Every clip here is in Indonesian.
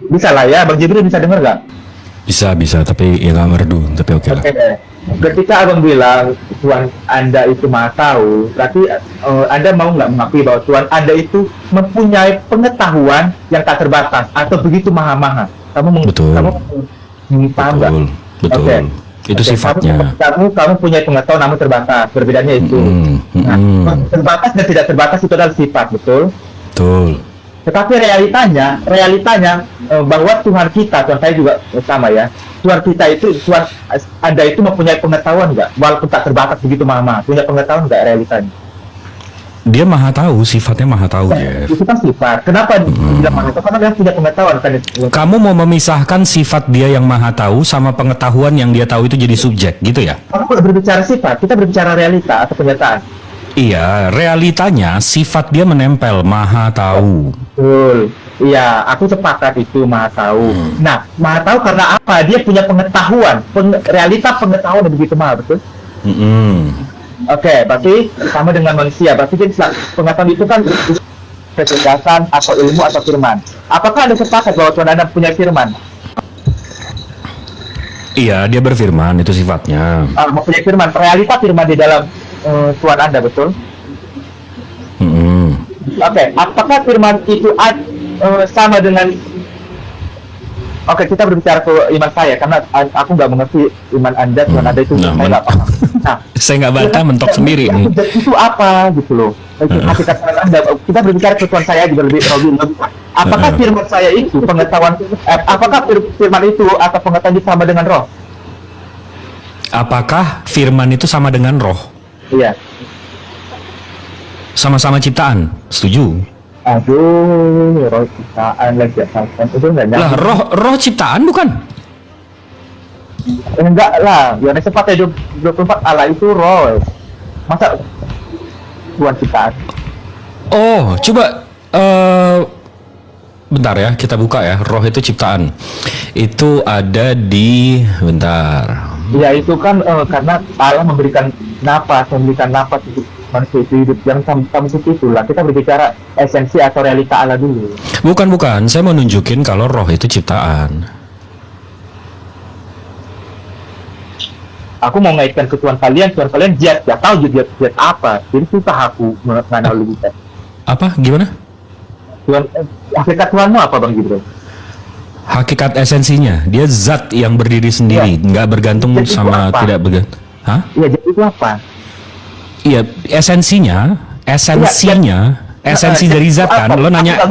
Bisa lah ya, Bang Jibril bisa dengar nggak? Bisa, tapi ya nggak merdu, tapi oke lah. Oke. Ketika Abang bilang Tuhan Anda itu Maha Tahu, berarti Anda mau nggak mengakui bahwa Tuhan Anda itu mempunyai pengetahuan yang tak terbatas atau begitu maha-maha? Betul. Kamu paham nggak? Betul. Oke. Itu Oke, sifatnya. kamu punya pengetahuan namun terbatas. Perbedaannya itu. Nah, terbatas dan tidak terbatas itu adalah sifat, betul? Betul. Tetapi realitanya bahwa Tuhan kita, Tuhan saya juga sama ya. Tuhan kita itu, Tuhan Anda itu mempunyai pengetahuan nggak? Walaupun tak terbatas begitu mama, punya pengetahuan nggak realitanya? Dia maha tahu, sifatnya maha tahu, Jeff. Itu kan sifat. Kenapa dia maha tahu? Karena dia punya pengetahuan kan? Kamu mau memisahkan sifat dia yang maha tahu sama pengetahuan yang dia tahu itu jadi subjek, gitu ya? Kamu berbicara sifat, kita berbicara realita atau kenyataan. Iya, realitanya sifat dia menempel, maha tahu. Betul. Iya, aku sepakat itu maha tahu. Nah, maha tahu karena apa? Dia punya pengetahuan, realita pengetahuan yang begitu maha, betul? Oke, berarti sama dengan manusia. Berarti kan pengetahuan itu kan kecerdasan atau ilmu atau firman. Apakah Anda sepakat bahwa Tuhan Anda punya firman? Iya, dia berfirman, itu sifatnya. Mempunyai firman, realita firman di dalam Tuhan Anda, betul? Oke, apakah firman itu sama dengan... Oke, kita berbicara ke iman saya, karena aku nggak mengerti iman Anda, Tuhan Anda itu, saya nggak paham. Nah, saya nggak bantah, mentok sendiri nih. Itu apa gitu loh? Hakikat Anda, kita berbicara ke Tuhan saya juga lebih. Apakah firman saya itu pengetahuan? Apakah firman itu atau pengetahuan itu sama dengan roh? Apakah firman itu sama dengan roh? Iya. Sama-sama ciptaan, setuju? Aduh, roh ciptaan lagi itu nggak nyambung. Lah, roh ciptaan bukan? Enggak lah, Yohanes 4 ayat 24 Allah itu roh. Masa Tuhan ciptaan? Oh, coba bentar ya, kita buka ya. Roh itu ciptaan. Itu ada di bentar. Ya itu kan karena Allah memberikan napas untuk manusia itu hidup. Yang kamu itulah kita berbicara esensi atau realita Allah dulu. Bukan. Saya mau nunjukin kalau roh itu ciptaan. Aku mau ngaitkan ke Tuhan kalian jat tahu jat apa. Jadi susah aku menganalisis. Apa? Gimana? Tuhan, hakikat Tuhanmu apa, Bang Jibril? Hakikat esensinya, dia zat yang berdiri sendiri, nggak bergantung Jadi sama tidak bergantung. Hah? Iya, jadi itu apa? Iya, esensi dari zat kan. Lo nanya,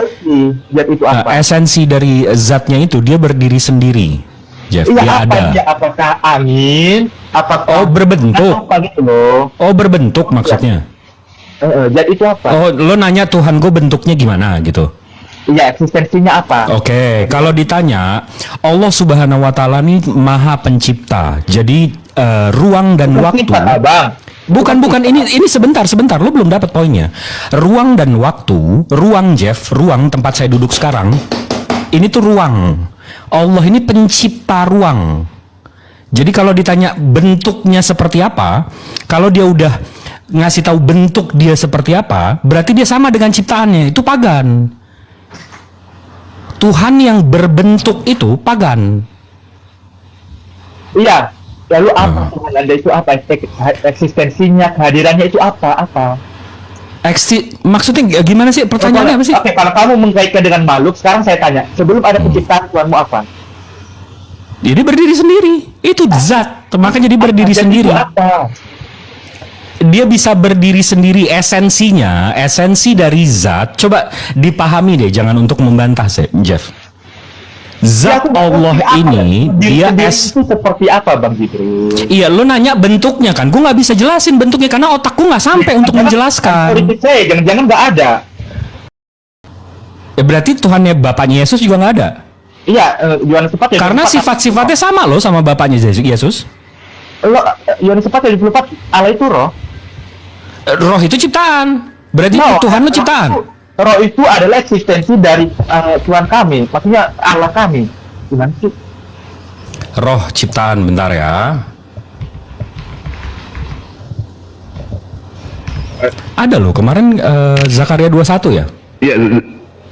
zat itu apa? esensi dari zatnya itu dia berdiri sendiri, Jeff. Iya, dia apa ada. dia? Apakah angin? Apakah Oh, berbentuk. apa gitu loh? Oh, berbentuk maksudnya. Zat itu apa? Oh, lo nanya Tuhan gue bentuknya gimana gitu. Iya, eksistensinya apa? Oke, kalau ditanya, Allah Subhanahu wa Ta'ala ini Maha Pencipta. Jadi ruang dan waktu. Abang. Bukan ini sebentar, lo belum dapat poinnya. Ruang dan waktu, ruang tempat saya duduk sekarang. Ini tuh ruang. Allah ini pencipta ruang. Jadi kalau ditanya bentuknya seperti apa, kalau dia udah ngasih tahu bentuk dia seperti apa, berarti dia sama dengan ciptaannya. Itu pagan. Tuhan yang berbentuk itu pagan. Iya. Lalu apa Tuhan Anda itu apa? Eksistensinya, kehadirannya itu apa? Maksudnya gimana sih? Pertanyaannya apa sih? Oke, kalau kamu mengkaitkan dengan makhluk, sekarang saya tanya, sebelum ada penciptaan Tuhanmu apa? Jadi berdiri sendiri. Itu zat, makanya jadi berdiri sendiri. Itu apa? Dia bisa berdiri sendiri, esensi dari zat. Coba dipahami deh, jangan untuk membantah saya, Jeff. Zat Allah ini dia itu seperti apa, Bang Jibril? Iya, lo nanya bentuknya kan, gue nggak bisa jelasin bentuknya karena otakku nggak sampai untuk menjelaskan. Saya jangan-jangan nggak ada. Ya berarti Tuhannya Bapaknya Yesus juga nggak ada. Iya, Yohanes 4 ya. Karena sifat-sifatnya sama loh sama Bapaknya Yesus. Yohanes 4 ya 24 Allah itu roh. Roh itu ciptaan. Berarti Tuhan lo ciptaan. Roh itu adalah eksistensi dari Tuhan kami, maksudnya Allah kami. Gimana sih? Roh ciptaan, bentar ya. Ada loh kemarin Zakaria 21 ya? Iya,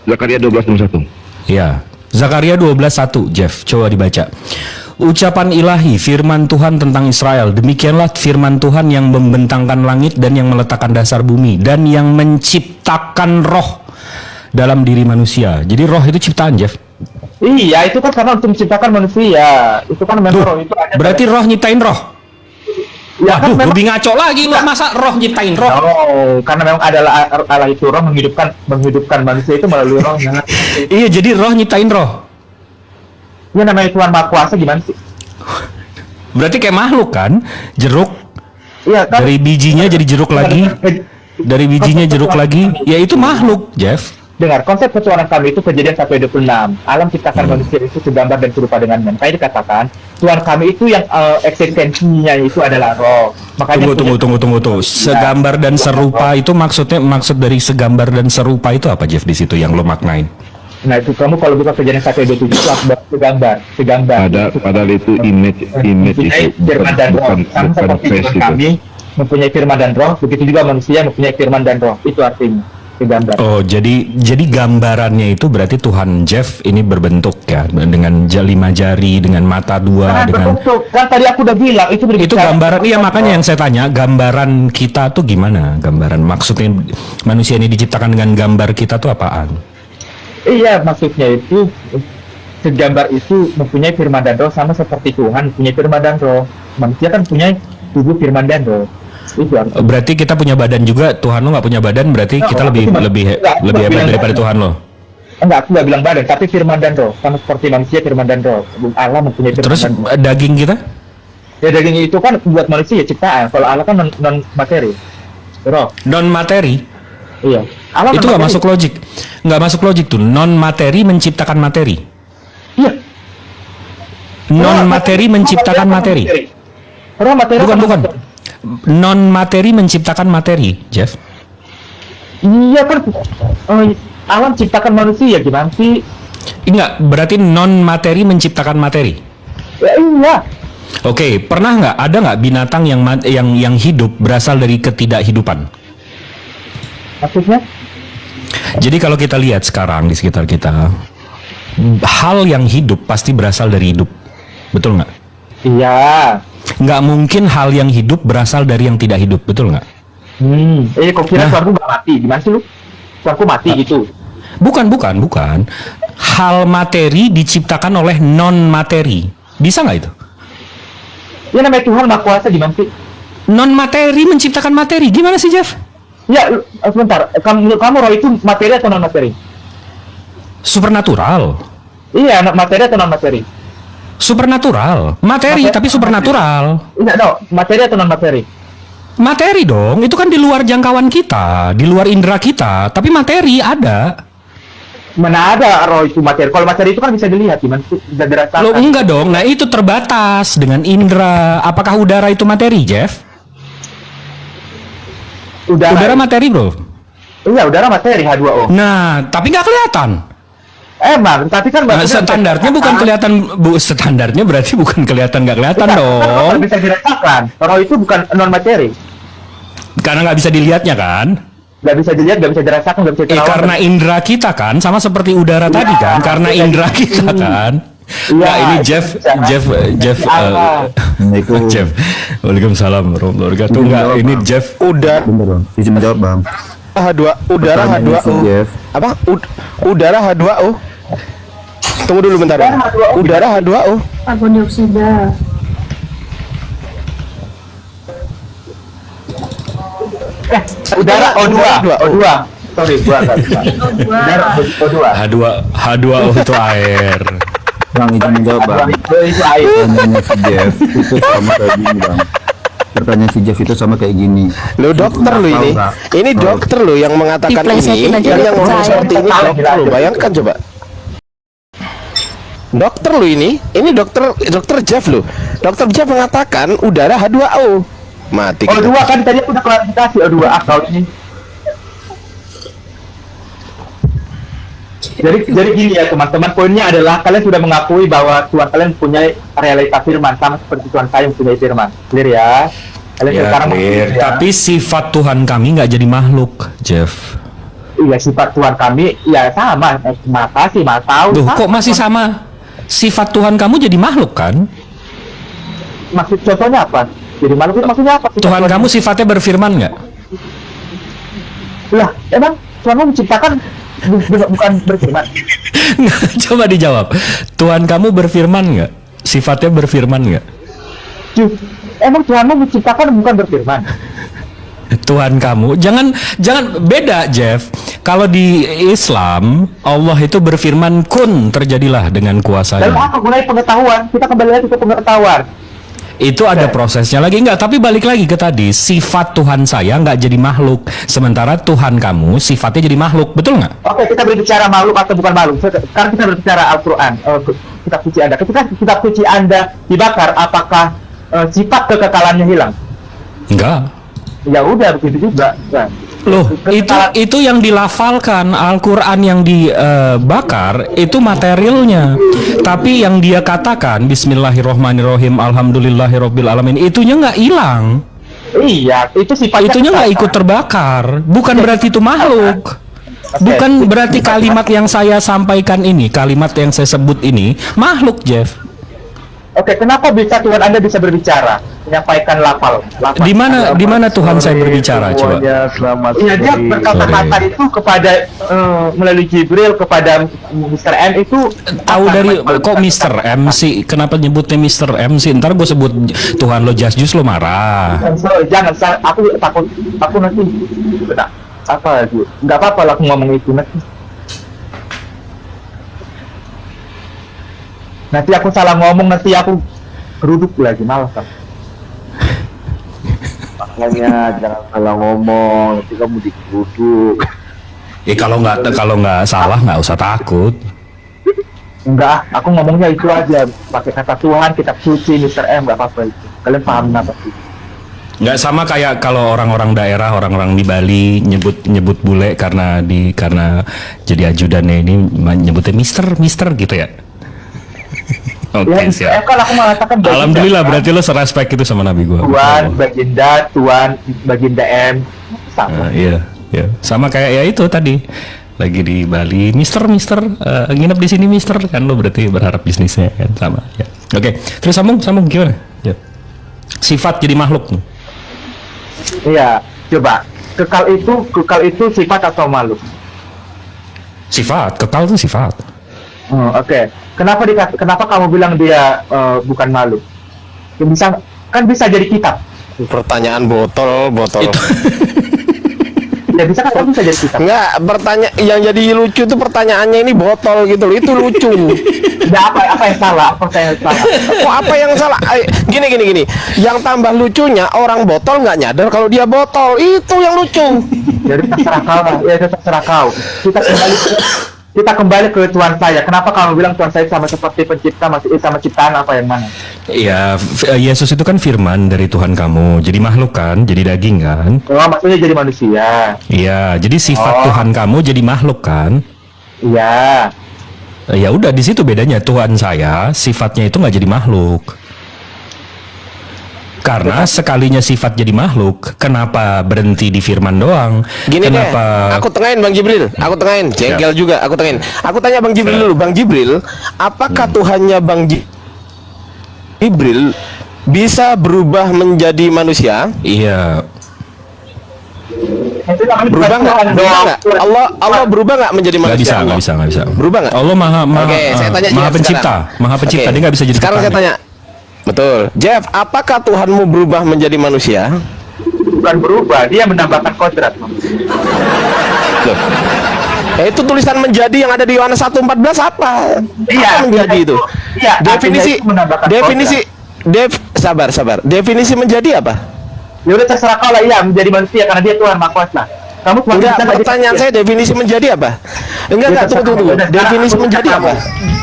Zakaria 12:1. Iya. Zakaria 12:1, Jeff, coba dibaca. Ucapan ilahi, firman Tuhan tentang Israel. Demikianlah firman Tuhan yang membentangkan langit dan yang meletakkan dasar bumi dan yang menciptakan roh dalam diri manusia. Jadi roh itu ciptaan, Jeff. Iya, itu kan karena untuk menciptakan manusia. Itu kan memang roh itu ada. Berarti roh nyiptain roh. Ya, kan Waduh, memang, lebih ngaco lagi lo, masa roh nyiptain roh? oh, karena memang adalah Allah itu roh menghidupkan manusia itu melalui rohnya. Iya, jadi roh nyiptain roh. Ya namanya Tuhan Maha Kuasa gimana sih? Berarti kayak makhluk kan? Jeruk Iya kan? dari bijinya jadi jeruk lagi, dari bijinya jeruk lagi. Ya itu makhluk, Jeff. Dengar, konsep ketuhanan kami itu Kejadian 1:26. Alam ciptakan manusia itu segambar dan serupa dengannya. Makanya dikatakan Tuhan kami itu yang eksistensinya itu adalah roh. Makanya Tunggu. Segambar dan serupa itu maksud dari segambar dan serupa itu apa, Jeff, di situ yang lo maknain? Nah itu kamu kalau buka Kejadian 1:27 itu akibat segambar. Padahal itu image mempunyai itu firman dan roh. Sama seperti face Tuhan itu. kami mempunyai firman dan roh, begitu juga manusia mempunyai firman dan roh. Itu artinya segambar. Oh, jadi gambarannya itu berarti Tuhan Jeff ini berbentuk ya, dengan 5 jari, dengan mata 2, Nah, dengan berbentuk. Kan tadi aku udah bilang itu itu gambaran. Iya, makanya yang saya tanya, gambaran kita tuh gimana? Gambaran maksudnya manusia ini diciptakan dengan gambar kita tuh apaan? Iya, maksudnya itu segambar itu mempunyai firman dan roh sama seperti Tuhan mempunyai firman dan roh. Manusia kan punya tubuh firman dan roh. Itu artinya. Berarti kita punya badan juga, Tuhan lo nggak punya badan, berarti kita lebih hebat daripada Tuhan lo. Enggak, aku nggak bilang badan, tapi firman dan roh sama seperti manusia firman dan roh. Allah mempunyai firman Terus dan roh. daging kita? Ya daging itu kan buat manusia ciptaan. Kalau Allah kan non materi, roh. Non materi. Iya. Allah Itu nggak non-materi. masuk logik. Nggak masuk logik tuh. Non materi menciptakan materi. Iya. Non materi menciptakan materi. Roh materi. Bukan. Non materi menciptakan materi, Jeff. Iya kan. Alam ciptakan manusia gimana sih? Enggak, berarti non materi menciptakan materi. Ya, iya. Oke, pernah nggak ada nggak binatang yang hidup berasal dari ketidakhidupan? Maksudnya? Jadi kalau kita lihat sekarang di sekitar kita, hal yang hidup pasti berasal dari hidup, betul nggak? Iya. Nggak mungkin hal yang hidup berasal dari yang tidak hidup, betul nggak? Kok kira suaraku nggak mati? Gimana sih lu? Suaraku mati gitu? Bukan. Hal materi diciptakan oleh non materi, bisa nggak itu? Ya namanya Tuhan Maha Kuasa gimana sih? Non materi menciptakan materi, gimana sih, Jeff? Ya, sebentar. Kamu roh itu materi atau non materi? Supernatural. Iya, materi atau non materi? Supernatural. Materi tapi supernatural. Enggak, no. Materi atau non materi? Materi dong, itu kan di luar jangkauan kita, di luar indera kita, tapi materi ada. Mana ada roh itu materi? Kalau materi itu kan bisa dilihat, gimana sih? Bisa dirasakan. Lo enggak dong, nah itu terbatas dengan indera. Apakah udara itu materi, Jeff? Udara materi, bro. Iya, udara materi H2O. Nah, tapi nggak kelihatan. Emang, tapi kan Standarnya bukan kelihatan, standarnya berarti bukan kelihatan nggak kelihatan dong. Kan bisa dirasakan. Roh itu bukan non materi. Karena nggak bisa dilihatnya kan? Nggak bisa dilihat, nggak bisa dirasakan, nggak bisa dirasakan. Karena indera kita kan, sama seperti udara tadi kan? Karena indera kita kan. Nah, ini Jeff, Waalaikumsalam warahmatullahi wabarakatuh. Enggak, ini Jeff. Udara Izin menjawab, Bang. udara H2O. Jeff. Apa? Udara H2O. Tunggu dulu bentar ya. Udara H2O. Karbon dioksida. Udara O2. Sorry, gua nggak bisa. Udara O2. H2O itu air. Bang, izin menjawab, Bang. Itu air. Pertanyaan si Jeff itu sama kayak gini, Bang. Pertanyaan si Jeff itu sama kayak gini. Lo dokter lo ini. Ini dokter lo yang mengatakan Diplesetin ini. aja Yang ngomong percaya. seperti ini dokter lo. Bayangkan coba. Dokter lo ini dokter Jeff lo. Dokter Jeff mengatakan udara H2O. Mati kita. O2 kan tadi aku udah klarifikasi O2 kalau ini. Jadi gini ya teman-teman, poinnya adalah kalian sudah mengakui bahwa Tuhan kalian punya realitas firman sama seperti Tuhan saya yang punya firman. Clear ya? Kalian Ya, sekarang clear. mengakui, ya? Tapi sifat Tuhan kami nggak jadi makhluk, Jeff. Iya, sifat Tuhan kami ya sama. Masa sih, mas tahu. Duh, kok masih sama? Sifat Tuhan kamu jadi makhluk kan? Maksud contohnya apa? Jadi makhluk itu maksudnya apa? Tuhan kamu sifatnya berfirman nggak? Lah, emang Tuhan menciptakan bukan berfirman? Coba dijawab. Tuhan kamu berfirman nggak? Sifatnya berfirman nggak? Emang Tuhan menciptakan bukan berfirman? Tuhan kamu, jangan beda, Jeff. Kalau di Islam, Allah itu berfirman kun, terjadilah dengan Lalu kuasanya. apa gunanya pengetahuan? Kita kembali lagi ke pengetahuan. Itu ada prosesnya lagi enggak, tapi balik lagi ke tadi, sifat Tuhan saya nggak jadi makhluk, sementara Tuhan kamu sifatnya jadi makhluk, betul nggak? Oke, kita berbicara makhluk atau bukan makhluk. Sekarang kita berbicara Al-Quran, kitab suci Anda. Ketika kitab suci Anda dibakar, apakah sifat kekekalannya hilang? Enggak. Ya udah, begitu juga. Nah, Loh, itu yang dilafalkan, Al-Quran yang dibakar itu materialnya. Tapi yang dia katakan Bismillahirrohmanirrohim, Alhamdulillahirobbil alamin, itunya nggak hilang. Iya, itu sifatnya Itunya nggak kekal. ikut terbakar. Bukan berarti itu makhluk. Bukan berarti kalimat yang saya sampaikan ini, kalimat yang saya sebut ini makhluk, Jeff. Oke, kenapa bisa Tuhan Anda bisa berbicara, menyampaikan lafal? Di mana Tuhan saya berbicara, coba? Selamat Iya, dia sore. berkata-kata itu kepada melalui Jibril kepada Mr. M itu Tahu dari kok Mr. M sih? Kenapa nyebutnya Mr. M sih? Ntar gue sebut Tuhan lo Just lo marah. Jangan, aku takut, aku nanti benar apa itu? Nggak apa-apa lah aku ngomong itu nanti aku salah ngomong, nanti aku geruduk lagi, malas kan. Makanya jangan salah ngomong, nanti kamu digeruduk. Kalau nggak salah nggak usah takut. Enggak, aku ngomongnya itu aja, pakai kata Tuhan, kitab suci, Mr. M, nggak apa-apa itu. Kalian paham apa sih? Nggak sama kayak kalau orang-orang daerah, orang-orang di Bali nyebut bule karena jadi ajudannya ini nyebutnya Mister gitu ya. Oke, Ya, siap. kan aku mengatakan baginda, Alhamdulillah kan? berarti lo serespek itu sama Nabi gua. Tuan, baginda M, sama. Iya. Sama kayak ya itu tadi. Lagi di Bali, Mister, nginep di sini Mister, kan lo berarti berharap bisnisnya kan sama. Ya. Oke, terus sambung gimana? Ya. Sifat jadi makhluk. Iya, coba. Kekal itu sifat atau makhluk? Sifat, kekal itu sifat. Oke. Kenapa kamu bilang dia bukan makhluk? Ya, bisa jadi kitab. Pertanyaan botol. Itu. Ya bisa kan bisa jadi kitab. Enggak, yang jadi lucu tuh pertanyaannya ini botol gitu loh. Itu lucu. Ya apa yang salah? Apa yang salah? Kok apa yang salah? Gini. Yang tambah lucunya orang botol nggak nyadar kalau dia botol. Itu yang lucu. Jadi terserah kau lah. Ya terserah kau. Kita kembali ke Tuhan saya. Kenapa kamu bilang Tuhan saya sama seperti pencipta, masih sama ciptaan apa yang mana? Iya, Yesus itu kan firman dari Tuhan kamu. Jadi makhluk kan, jadi daging kan? Oh, maksudnya jadi manusia. Iya, jadi sifat Tuhan kamu jadi makhluk kan? Iya. Ya udah di situ bedanya. Tuhan saya sifatnya itu nggak jadi makhluk. Karena sekalinya sifat jadi makhluk, kenapa berhenti di firman doang? Gini kenapa? deh, aku tengahin Bang Jibril. Aku tengahin, jengkel juga. Aku tengahin. Aku tanya Bang Jibril dulu, Bang Jibril, apakah Tuhannya Bang Jibril bisa berubah menjadi manusia? Iya. Itu namanya Berubah nggak? Tuhan Berubah doang. nggak? Allah berubah nggak menjadi Nggak manusia? bisa. Berubah nggak? Allah maha Oke, saya tanya maha Jeff pencipta, sekarang. maha pencipta. Oke. Dia nggak bisa jadi Sekarang saya petani. tanya. Betul. Jeff, apakah Tuhanmu berubah menjadi manusia? Bukan berubah, dia menambahkan kodrat. Loh. Itu tulisan menjadi yang ada di Yohanes 1:14 apa? Iya, Apa menjadi iya, itu? iya, Definisi artinya itu menambahkan sabar. Definisi menjadi apa? Ya udah terserah kau lah, iya menjadi manusia karena dia Tuhan Maha Kuasa. Kamu cuma Enggak, bisa pertanyaan saya definisi menjadi apa? Enggak, tunggu. Definisi menjadi apa?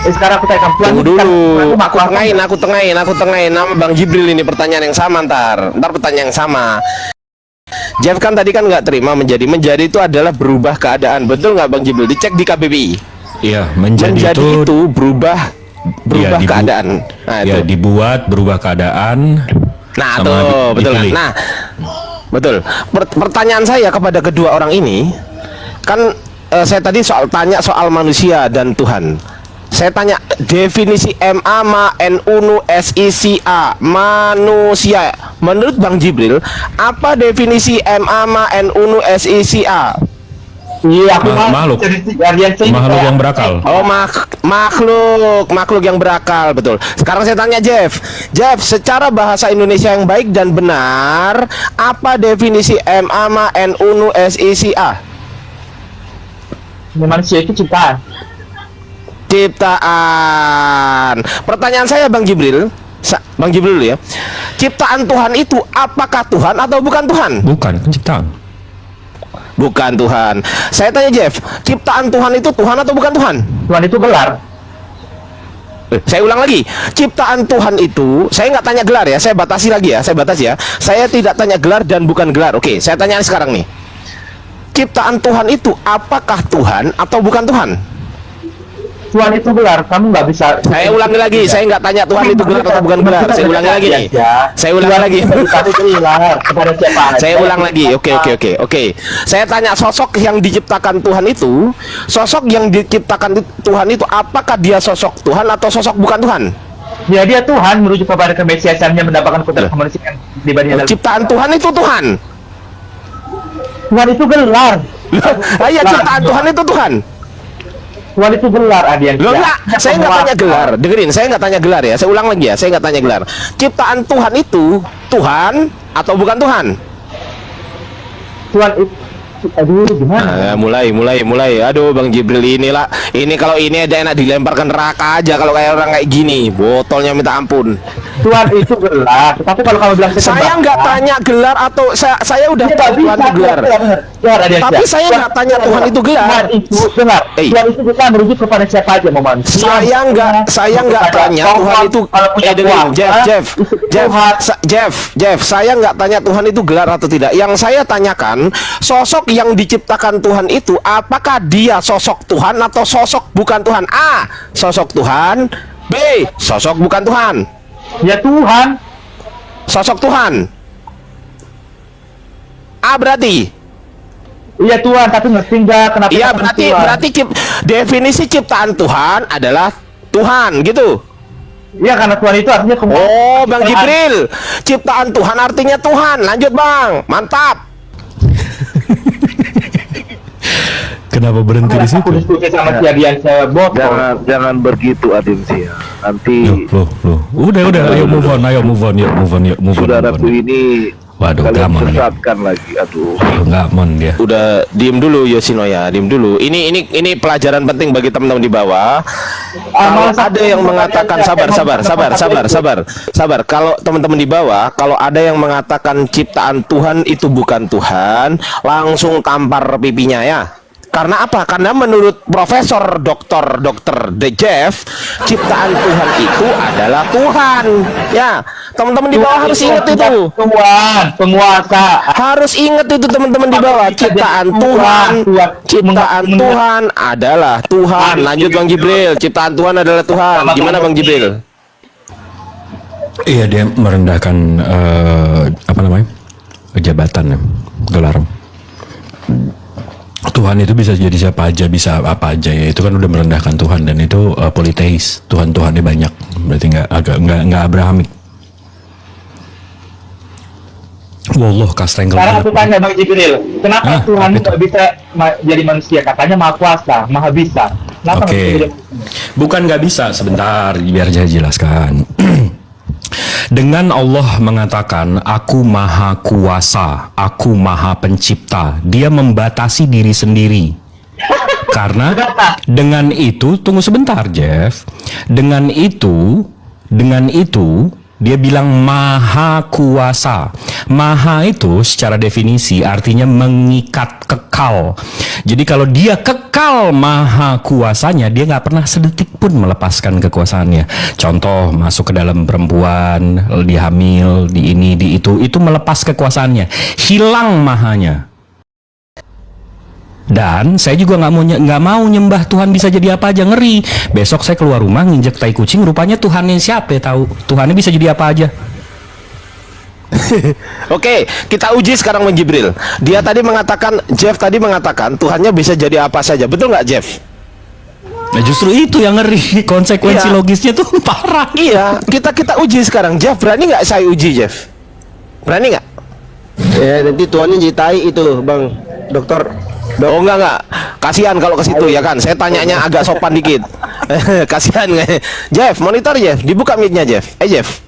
Sekarang aku tanya Tuhan. Tunggu dulu. Maha Aku Kuasa. tengahin nama Bang Jibril ini pertanyaan yang sama ntar pertanyaan yang sama. Jeff kan tadi kan nggak terima menjadi itu adalah berubah keadaan, betul nggak Bang Jibril? Dicek di KBBI. Iya, menjadi itu berubah Iya, keadaan. Nah, ya itu. dibuat berubah keadaan. Nah, sama tuh, betul kan? dipilih. Nah, betul. Pertanyaan saya kepada kedua orang ini, kan saya tadi tanya soal manusia dan Tuhan. Saya tanya definisi MA NU SICA manusia. Menurut Bang Jibril, apa definisi MA NU SICA? Iya, aku Makhluk yang berakal. Oh, makhluk yang berakal, betul. Sekarang saya tanya Jeff, secara bahasa Indonesia yang baik dan benar, apa definisi MA NU SICA? Manusia itu ciptaan. Ciptaan. Pertanyaan saya Bang Jibril, Bang Jibril dulu ya. Ciptaan Tuhan itu apakah Tuhan atau bukan Tuhan? Bukan penciptaan. Bukan Tuhan. Saya tanya Jeff, ciptaan Tuhan itu Tuhan atau bukan Tuhan? Tuhan itu gelar. Saya ulang lagi, ciptaan Tuhan itu, saya nggak tanya gelar ya, saya batasi lagi ya, saya tidak tanya gelar dan bukan gelar. Oke, saya tanya sekarang nih, ciptaan Tuhan itu apakah Tuhan atau bukan Tuhan? Tuhan itu gelar, kamu nggak bisa. Saya ulangi lagi, saya nggak tanya Tuhan itu gelar atau bukan gelar. Saya ulangi lagi nih. Saya ulangi lagi. Kepada siapa? Saya ulang lagi. Oke. Saya tanya sosok yang diciptakan Tuhan itu, sosok yang diciptakan Tuhan itu, apakah dia sosok Tuhan atau sosok bukan Tuhan? Ya, dia Tuhan merujuk kepada kemesiasannya, mendapatkan kudrat kemanusiaan dibanding ciptaan Tuhan itu Tuhan. Tuhan itu gelar. Iya, ciptaan Tuhan itu Tuhan. Tuhan itu gelar, Adian. Loh enggak, saya nggak tanya gelar. Dengerin, saya nggak tanya gelar ya. Saya ulang lagi ya, saya nggak tanya gelar. Ciptaan Tuhan itu Tuhan atau bukan Tuhan? Tuhan itu, aduh, gimana? Mulai. Aduh, Bang Jibril inilah. Ini kalau ini aja enak dilempar ke neraka aja kalau kayak orang kayak gini. Botolnya minta ampun. Tuhan itu gelar. Tapi kalau kamu bilang Saya nggak tanya gelar atau saya udah tahu Tuhan itu gelar. Tapi saya nggak tanya Tuhan itu gelar. Tuhan itu gelar. Tuhan itu bukan merujuk kepada siapa aja mau manusia. Saya nggak tanya Tuhan itu. Dengerin, Jeff, saya nggak tanya Tuhan itu gelar atau tidak. Yang saya tanyakan, sosok yang diciptakan Tuhan itu, apakah dia sosok Tuhan atau sosok bukan Tuhan? A, sosok Tuhan. B, sosok bukan Tuhan. Ya Tuhan. Sosok Tuhan. A berarti. Iya Tuhan, tapi ngerti nggak kenapa? Iya, berarti definisi ciptaan Tuhan adalah Tuhan gitu. Iya, karena Tuhan itu artinya Oh, Bang Jibril, ciptaan Tuhan artinya Tuhan. Lanjut Bang, mantap. Kenapa berhenti di situ? Aku diskusi sama si Adian, saya botol. Jangan begitu Adinsia. Nanti Loh. Udah, ayo move on. saudaraku ini Waduh, kalian gamon nih. sesatkan lagi. Aduh. Gamon dia. Udah diem dulu Yoshinoya, diem dulu. Ini pelajaran penting bagi teman-teman di bawah. Kalau ada yang mengatakan sabar. Kalau teman-teman di bawah, kalau ada yang mengatakan ciptaan Tuhan itu bukan Tuhan, langsung tampar pipinya ya. Karena apa? Karena menurut Profesor Dr. Jeff, ciptaan Tuhan itu adalah Tuhan. Ya, teman-teman di bawah harus ingat itu. Tuhan, penguasa. Harus ingat itu teman-teman di bawah. Ciptaan Tuhan adalah Tuhan. Lanjut Bang Jibril. Ciptaan Tuhan adalah Tuhan. Gimana Bang Jibril? Iya, dia merendahkan jabatan, gelar. Tuhan itu bisa jadi siapa aja, bisa apa aja ya. Itu kan udah merendahkan Tuhan, dan itu politeis. Tuhannya banyak. Berarti nggak Abrahamik. Wallah kastreng. Sekarang aku tanya Bang Jibril, kenapa Tuhan nggak bisa jadi manusia? Katanya maha kuasa, maha bisa. Kenapa nggak bisa jadi manusia? Bukan nggak bisa, sebentar biar saya jelaskan. Dengan Allah mengatakan, aku maha kuasa, aku maha pencipta, dia membatasi diri sendiri. Karena dengan itu, tunggu sebentar Jeff, dengan itu dia bilang maha kuasa. Maha itu secara definisi artinya mengikat, kekal. Jadi kalau dia kekal maha kuasanya, dia nggak pernah sedetik pun melepaskan kekuasaannya. Contoh, masuk ke dalam perempuan, dia hamil, di ini, di itu melepas kekuasaannya, hilang mahanya. Dan saya juga nggak mau nyembah Tuhan bisa jadi apa aja, ngeri. Besok saya keluar rumah nginjek tai kucing, rupanya Tuhannya siapa ya tahu. Tuhannya bisa jadi apa aja. Oke, kita uji sekarang Bang Jibril. Jeff tadi mengatakan Tuhannya bisa jadi apa saja. Betul nggak, Jeff? Nah, justru itu yang ngeri, konsekuensi Iya. logisnya tuh parah. Iya, kita uji sekarang. Jeff, berani nggak saya uji, Jeff? Berani nggak? Ya nanti tuannya jitai itu bang dokter. Oh enggak. Kasihan kalau ke situ ya kan. Saya tanyanya agak sopan dikit. Kasihan nggak? Jeff, monitor Jeff, dibuka mic-nya Jeff. Jeff.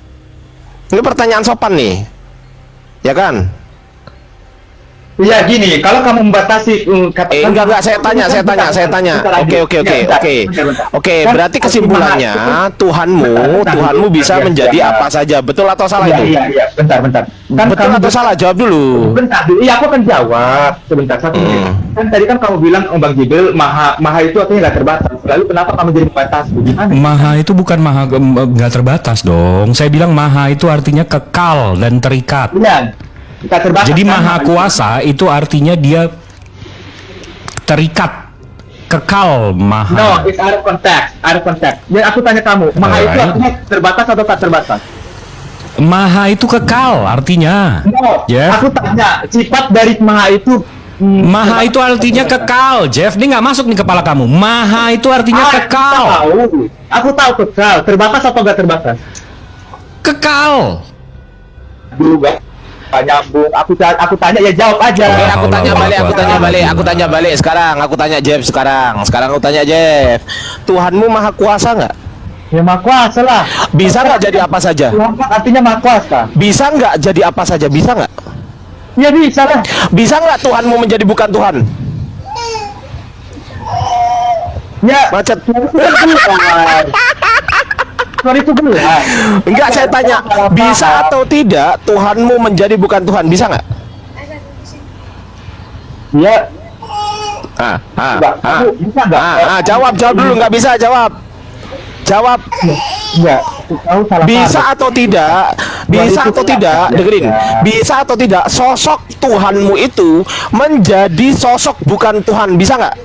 Ini pertanyaan sopan nih. Ya kan? Ya gini, kalau kamu membatasi katakan Enggak, saya tanya. Oke, berarti kesimpulannya Tuhanmu bisa menjadi apa saja. Betul atau salah itu? Iya, bentar. Kan Betul atau salah? Jawab dulu. Bentar, iya aku akan jawab. Sebentar, satu menit. Kan tadi kan kamu bilang Bang Jibril, maha itu artinya nggak terbatas. Lalu kenapa kamu jadi membatasi? Gimana? Maha itu bukan maha nggak terbatas dong. Saya bilang maha itu artinya kekal dan terikat. Iya, nggak terbatas. Jadi kan? maha kuasa itu artinya dia terikat, kekal, maha. No, it's out of context. Jadi aku tanya kamu, maha itu Alright. artinya terbatas atau tak terbatas? Maha itu kekal artinya. No, Jeff. aku tanya sifat dari maha itu. Maha itu artinya kekal, Jeff. Ini nggak masuk nih kepala kamu. Maha itu artinya kekal. Aku tahu kekal. Terbatas atau nggak terbatas? Kekal. Dulu gak nyambung. Aku tanya ya jawab aja. Oke, Allah, aku tanya balik sekarang. Aku tanya Jeff sekarang. Sekarang aku tanya Jeff. Tuhanmu maha kuasa nggak? Ya maha kuasa lah. Bisa nggak jadi apa saja? Tuhan kan artinya maha kuasa. Bisa nggak jadi apa saja? Bisa nggak? Ya bisa lah. Bisa nggak Tuhanmu menjadi bukan Tuhan? Ya Macet. Tuhan itu benar. Enggak, saya tanya. Bisa atau tidak Tuhanmu menjadi bukan Tuhan? Bisa nggak? Ya. Bisa nggak? Jawab dulu. Nggak bisa jawab. Jawab. Ya. Tahu salah. Bisa paham. atau tidak? Bisa atau tidak? Dengerin. Bisa atau tidak sosok Tuhanmu itu menjadi sosok bukan Tuhan? Bisa nggak?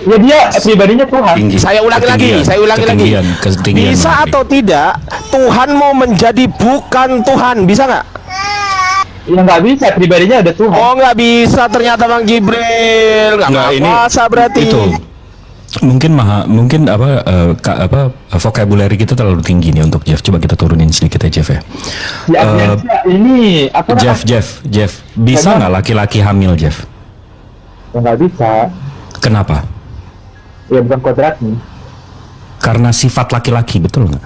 Ya dia pribadinya Tuhan. Tinggi. Saya ulangi lagi. Ketinggian Bisa Bang atau tidak Tuhanmu menjadi bukan Tuhan? Bisa nggak? Ya nggak bisa. Pribadinya ada Tuhan. Oh, nggak bisa ternyata Bang Jibril. Nggak Nggak, ini kuasa berarti. itu mungkin vocabulary kita terlalu tinggi nih untuk Jeff. Coba kita turunin sedikit ya Jeff ya. Ya, ini apa? Jeff, bisa nggak laki-laki hamil Jeff? Ya, nggak bisa. Kenapa? Ya bukan kodratnya. Karena sifat laki-laki, betul nggak?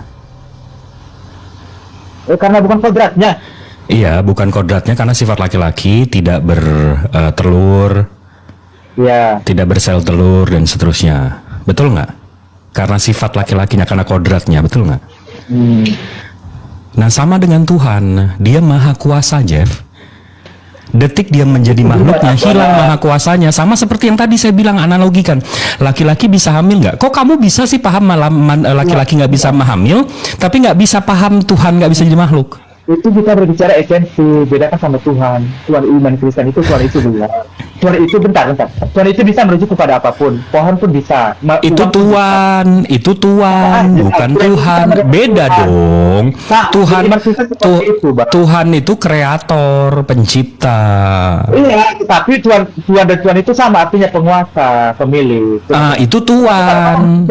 Karena bukan kodratnya. Iya, bukan kodratnya karena sifat laki-laki tidak bertelur, Ya. tidak bersel telur dan seterusnya. Betul nggak? Karena sifat laki-lakinya, karena kodratnya, betul nggak? Nah, sama dengan Tuhan, dia maha kuasa, Jeff. Detik dia menjadi makhluknya, hilang maha kuasanya. Sama seperti yang tadi saya bilang, analogikan. Laki-laki bisa hamil nggak? Kok kamu bisa sih paham laki-laki nggak bisa hamil, tapi nggak bisa paham Tuhan nggak bisa jadi makhluk? Itu kita berbicara esensi, bedakan sama Tuhan. Tuhan iman Kristen itu Tuhan itu benar. Tuhan itu bentar. Tuhan itu bisa merujuk kepada apapun. Pohon pun bisa. Itu Tuhan, bukan Tuhan. Beda dong. Tuhan itu kreator, pencipta. Iya, tapi Tuhan dan Tuhan itu sama, artinya penguasa, pemilik. Itu Tuhan.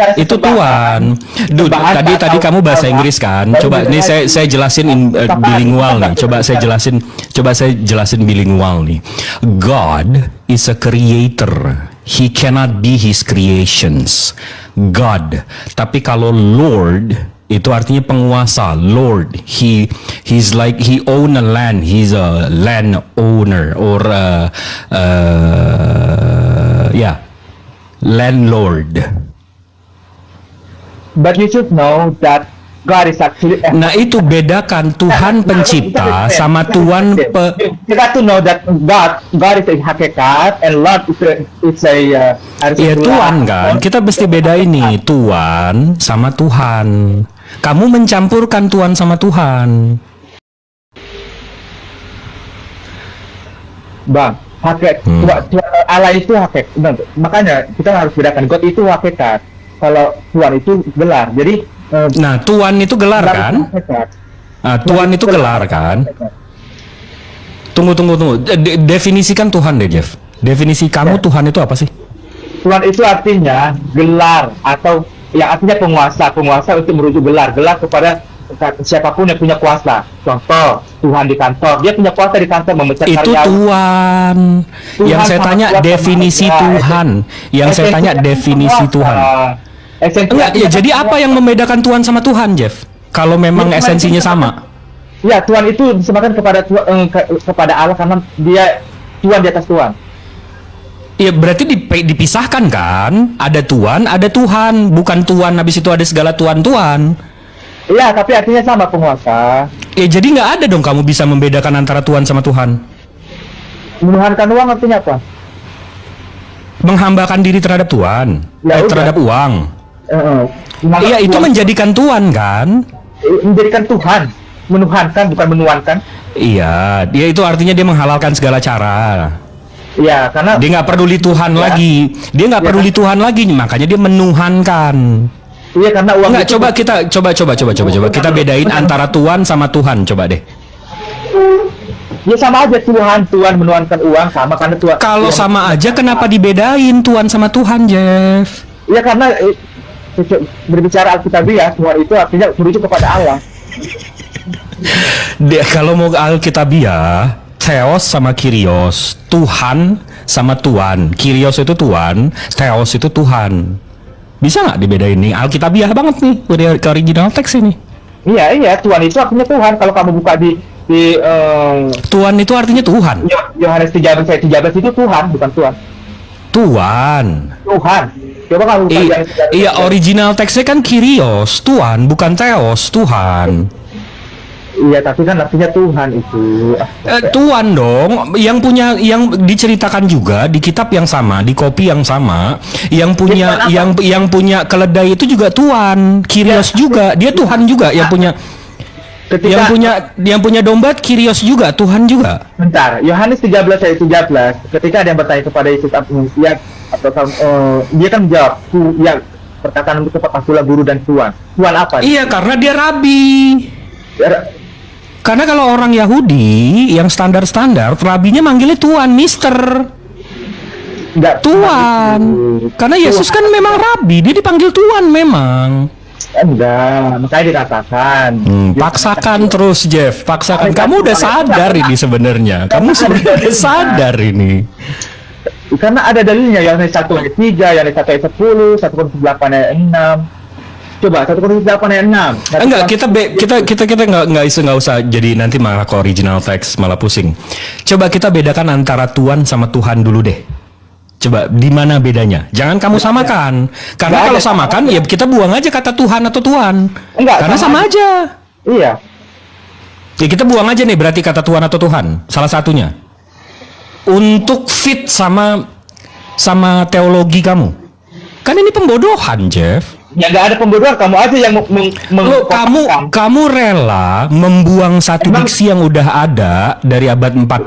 Tadi kamu bahasa Inggris kan? Coba ini saya jelasin bilingual nih. Coba saya jelasin bilingual nih. God is a creator. He cannot be his creations. God. Tapi kalau Lord itu artinya penguasa. Lord, he's like he own a land. He's a land owner or landlord. But you should know that God is actually. Nah, itu bedakan Tuhan pencipta sama Tuhan You got to know that God is a hakikat and Lord is a ya Tuhan kan. Kita mesti beda ini, Tuhan sama Tuhan. Kamu mencampurkan Tuhan sama Tuhan. Bang, hakikat Allah itu hakikat. Makanya kita harus bedakan. God itu hakikat. Kalau Tuhan itu gelar. Jadi Nah, Tuhan itu gelar kan? Tuhan itu gelar kan? Tunggu. Definisikan Tuhan deh, Jeff. Definisi kamu Tuhan itu apa sih? Tuhan itu artinya gelar atau yang artinya penguasa untuk merujuk gelar kepada siapapun yang punya kuasa. Contoh, Tuhan di kantor, dia punya kuasa di kantor memecat Itu karyawan. Tuhan. Yang saya sama tanya kuasa definisi manusia. Tuhan. Yang saya tanya Esensi definisi kuasa. Tuhan. Esensi Enggak, ya artinya jadi apa yang membedakan Tuhan sama Tuhan, Jeff? Kalau memang Ya, Tuhan esensinya itu sama. Ya, Tuhan itu disamakan kepada Allah karena dia Tuhan di atas Tuhan. Ya berarti dipisahkan kan? Ada Tuhan, ada Tuhan. Bukan Tuhan, habis itu ada segala Tuhan. Iya, tapi artinya sama, penguasa. Ya jadi nggak ada dong kamu bisa membedakan antara Tuhan sama Tuhan. Menuhankan uang artinya apa? Menghambakan diri terhadap Tuhan, Ya udah. terhadap uang. Iya itu menjadikan Tuhan kan? menjadikan Tuhan, menuhankan bukan menuankan. Iya, dia itu artinya dia menghalalkan segala cara. Iya, karena Dia nggak peduli Tuhan Ya. lagi. Dia nggak Ya. peduli Tuhan lagi, makanya dia menuhankan. iya karena uang Nggak, itu- coba kita bedain antara Tuhan sama Tuhan, coba deh. Ya sama aja Tuhan menuhankan uang sama karena Tuhan. Kalau ya, sama aja kenapa dibedain Tuhan sama Tuhan, Jeff? Ya karena berbicara Alkitabiah, Tuhan itu artinya merujuk kepada Allah. Kalau mau Alkitabiah, Theos sama Kyrios, Tuhan sama Tuan. Kyrios itu Tuan, Theos itu Tuhan. Bisa nggak dibedain nih? Alkitabiah banget nih, ke original teks ini. Iya, Tuhan itu artinya Tuhan. Kalau kamu buka di Tuhan itu artinya Tuhan. Yohanes 13 ayat 13 itu Tuhan, bukan Tuhan. Tuhan. Tuhan. Coba kamu buka Yohanes 13 Iya, ayat- original teksnya kan Kyrios, Tuhan, bukan Theos, Tuhan. Iya, tapi kan artinya Tuhan itu. Tuhan dong, yang diceritakan juga di kitab yang sama, di kopi yang sama, yang punya yang punya keledai itu juga Tuhan, Kyrios juga, dia Tuhan juga yang punya Ketika yang punya domba Kyrios juga, Tuhan juga. Bentar, Yohanes 13 ayat 13, ketika ada yang bertanya kepada Yesus, dia kan menjawab, ya perkataan itu patulah guru dan Tuhan. Tuhan apa? Iya, karena dia rabi. Karena kalau orang Yahudi yang standar-standar, rabinya manggilnya Tuhan, Mister. Enggak, Tuhan. Karena Yesus kan memang rabi, dia dipanggil Tuhan memang. Enggak, makanya dikatakan. Paksakan terus, Jeff. Paksakan. Kamu udah sadar ini sebenarnya. Kamu sebenarnya udah sadar ini. Karena ada dalilnya, Yohanes 1 ayat 3, Yohanes 1 ayat 10, 1 Korintus 8 ayat 6. Coba 1 Korintus 8 ayat 6. Enggak, kita nggak usah jadi nanti malah ke original text malah pusing. Coba kita bedakan antara Tuhan sama Tuhan dulu deh. Coba di mana bedanya? Jangan kamu samakan. Karena Nggak kalau ada. samakan ya kita buang aja kata Tuhan atau Tuhan. Enggak, Karena sama sama aja. Iya. Ya kita buang aja nih berarti kata Tuhan atau Tuhan, salah satunya. Untuk fit sama teologi kamu. Kan ini pembodohan, Jeff. Ya nggak ada pembodohan, kamu aja yang Lo kamu rela membuang satu diksi yang udah ada dari abad 14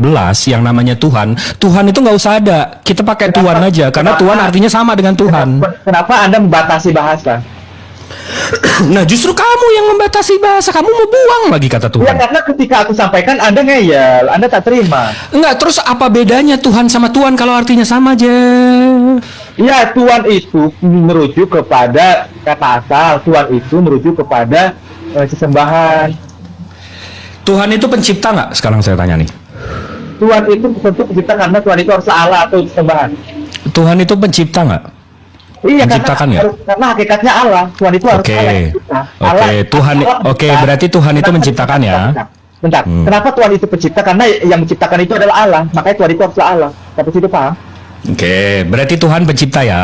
yang namanya Tuhan. Tuhan itu nggak usah ada. Kita pakai Tuhan aja karena Tuhan artinya sama dengan Tuhan. Kenapa Anda membatasi bahasa? Nah, justru kamu yang membatasi bahasa. Kamu mau buang lagi kata Ya Tuhan. karena ketika aku sampaikan Anda ngeyel, Anda tak terima. Enggak, terus apa bedanya Tuhan sama Tuhan kalau artinya sama aja? Ya, Tuhan itu merujuk kepada kata asal. Tuhan itu merujuk kepada sesembahan. Tuhan itu pencipta nggak? Sekarang saya tanya nih. Tuhan itu tentu pencipta karena Tuhan itu harus Allah atau sesembahan. Tuhan itu pencipta nggak? Iya, Menciptakan ya? karena hakikatnya Allah. Tuhan itu harus Oke. Allah yang mencipta. Oke, Tuhan mencipta. berarti Tuhan itu Kenapa- menciptakan ya? Bentar. Kenapa Tuhan itu pencipta? Karena yang menciptakan itu adalah Allah. Makanya Tuhan itu harus Allah. Tapi situ paham? Oke, berarti Tuhan pencipta ya?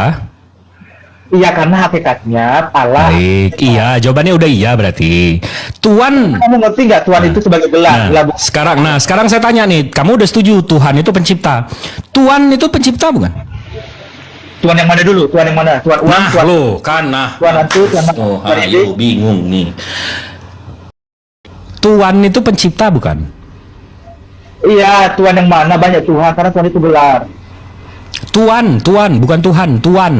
Iya, karena hakikatnya Allah. Baik, iya, jawabannya udah iya berarti. Tuhan. Kamu ngerti nggak Tuhan itu sebagai gelar? Nah, sekarang saya tanya nih, kamu udah setuju Tuhan itu pencipta? Tuhan itu pencipta bukan? Tuhan yang mana dulu? Tuhan yang mana? Tuhan uang, Nah, Tuhan lo kan nah. Tuhan hantu, Tuhan Oh, Tuhan ini. ayo bingung nih. Tuhan itu pencipta bukan? Iya, Tuhan yang mana? Banyak Tuhan, karena Tuhan itu gelar. Tuhan, bukan Tuhan, Tuhan.